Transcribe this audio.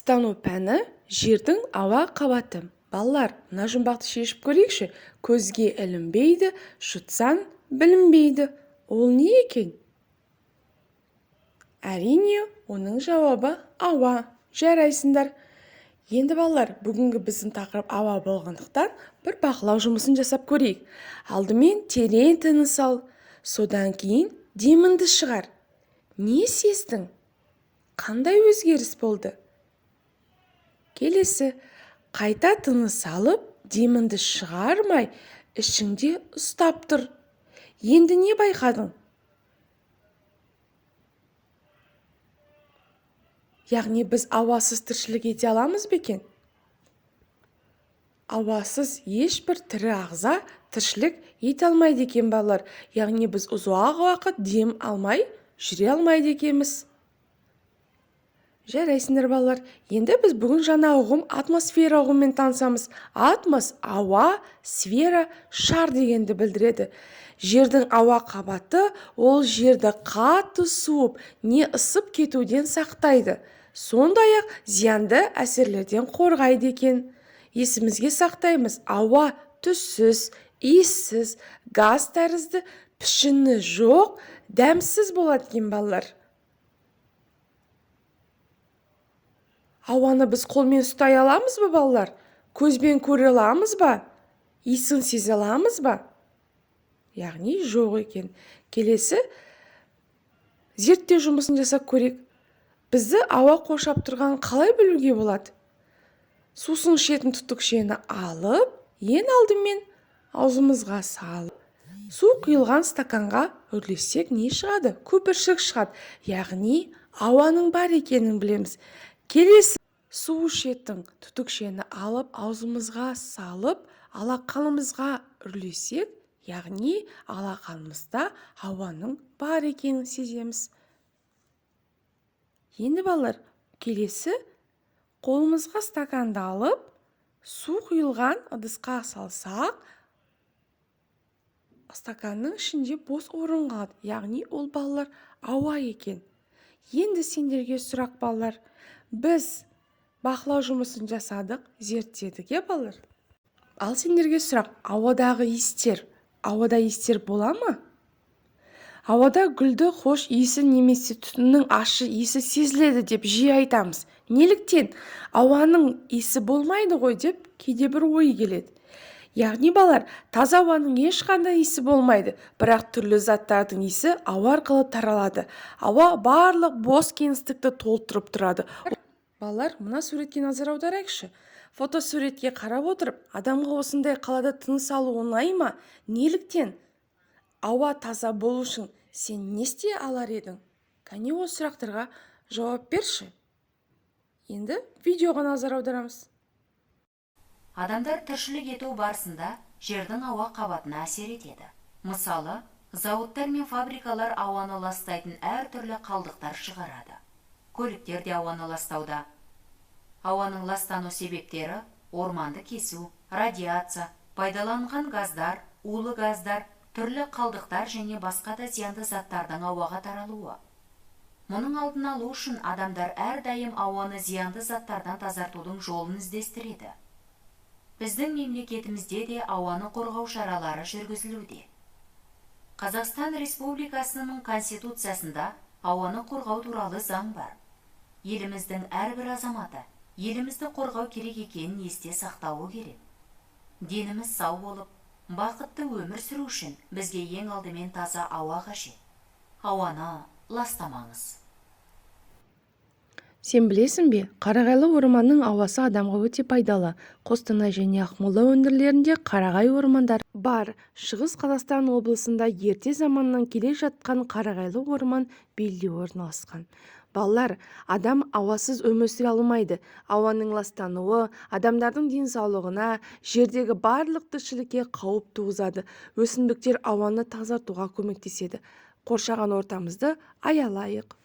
Ластану пәні жердің ауа қабаты. Балалар, мына жұмбақты шешіп көрейікші. Көзге ілінбейді, жұтсаң білінбейді. Ол не екен? Әрине, оның жауабы ауа. Жарайсыңдар. Енді балалар, бүгінгі біздің тақырып ауа болғандықтан бір бақылау жұмысын жасап көрейік. Алдымен терең тыныс ал, содан кейін деміңді шығар. Не сездің? Қандай өзгеріс болды? Келесі, қайта тыныс алып, деміңді шығармай, ішіңде ұстап тұр. Енді не байқадың? Яғни біз ауасыз тіршілік ете аламыз ба екен? Ауасыз ешбір тірі ағза тіршілік ете алмайды екен балалар. Яғни біз ұзақ уақыт дем алмай жүре алмайды екенбіз. Жарайсыңдар балалар. Енді біз бүгін жаңа ұғым атмосфера ұғымымен танысамыз. Атмос – ауа, сфера – шар дегенді білдіреді. Жердің ауа қабаты ол жерді қатты суып, не ысып кетуден сақтайды. Сондай-ақ зиянды әсерлерден қорғайды екен. Есімізге сақтаймыз. Ауа түссіз, иіссіз, газ тәрізді, пішіні жоқ, дәмсіз болады екен балалар. Ауаны біз қолмен ұстай аламыз ба балалар? Көзбен көре аламыз ба? Иісін сезе аламыз ба? Яғни жоқ екен. Келесі, зерттеу жұмысын жасап көрейік. Бізді ауа қоршап тұрған қалай білуге болады? Сусын ішетін түтікшені алып, ең алдымен аузымызға салып, су құйылған стаканға үрлесек не шығады? Көпіршік шығады. Яғни ауаның бар екенін білеміз. Келесі, су ішетін түтікшені алып, аузымызға салып, алақанымызға үрлесек, яғни алақанымызда ауаның бар екенін сеземіз. Енді балалар, келесі, қолымызға стаканды алып, су құйылған ыдысқа салсақ, стаканның ішінде бос орын қалады. Яғни ол балалар ауа екен. Енді сендерге сұрақ балалар. Біз бақылау жұмысын жасадық, зерттедік, балалар. Ал сендерге сұрақ, ауадағы иістер, ауада иістер бола ма? Ауада гүлді хош иісі немесе түтіннің ащы иісі сезіледі деп жиі айтамыз. Неліктен? Ауаның иісі болмайды ғой деп кейде бір ой келеді. Яғни балалар, таза ауаның ешқандай иісі болмайды, бірақ түрлі заттардың иісі ауа арқылы таралады. Ауа барлық бос кеңістікті толтырып тұрады. Балалар, мына суретке назар аударайықшы. Фотосуретке қарап отырып, адамға осындай қалада тыныс алу оңай ма? Неліктен? Ауа таза болу үшін сен не істей алар едің? Кәне осы сұрақтарға жауап берші. Енді видеоға назар аударамыз. Адамдар тіршілік ету барысында жердің ауа қабатына әсер етеді. Мысалы, зауыттар мен фабрикалар ауаны ластайтын әртүрлі қалдықтар шығарады. Көліктер де ауаны ластауда. Ауаның ластану себептері орманды кесу, радиация, пайдаланған газдар, улы газдар, түрлі қалдықтар және басқа да зиянды заттардың ауаға таралуы. Мұның алдын алу үшін адамдар әрдайым ауаны зиянды заттардан тазартудың жолын іздестіреді. Біздің мемлекетімізде де ауаны қорғау шаралары жүргізілуде. Қазақстан Республикасының Конституциясында ауаны қорғау туралы заң бар. Еліміздің әрбір азаматы елімізді қорғау керек екенін есте сақтауы керек. Деніміз сау болып, бақытты өмір сүру үшін бізге ең алдымен таза ауа қажет. Ауаны ластамаңыз. Сен білесің бе, Қарағайлы орманның ауасы адамға өте пайдалы. Қостанай және Ақмола өңірлерінде қарағай ормандар бар. Шығыс Қазақстан облысында ерте заманнан келе жатқан Қарағайлы орман белдеуі орналасқан. Балалар, адам ауасыз өмір сүре алмайды. Ауаның ластануы адамдардың денсаулығына, жердегі барлық тіршілікке қауіп туғызады. Өсімдіктер ауаны тазартуға көмектеседі. Қоршаған ортамызды аялайық.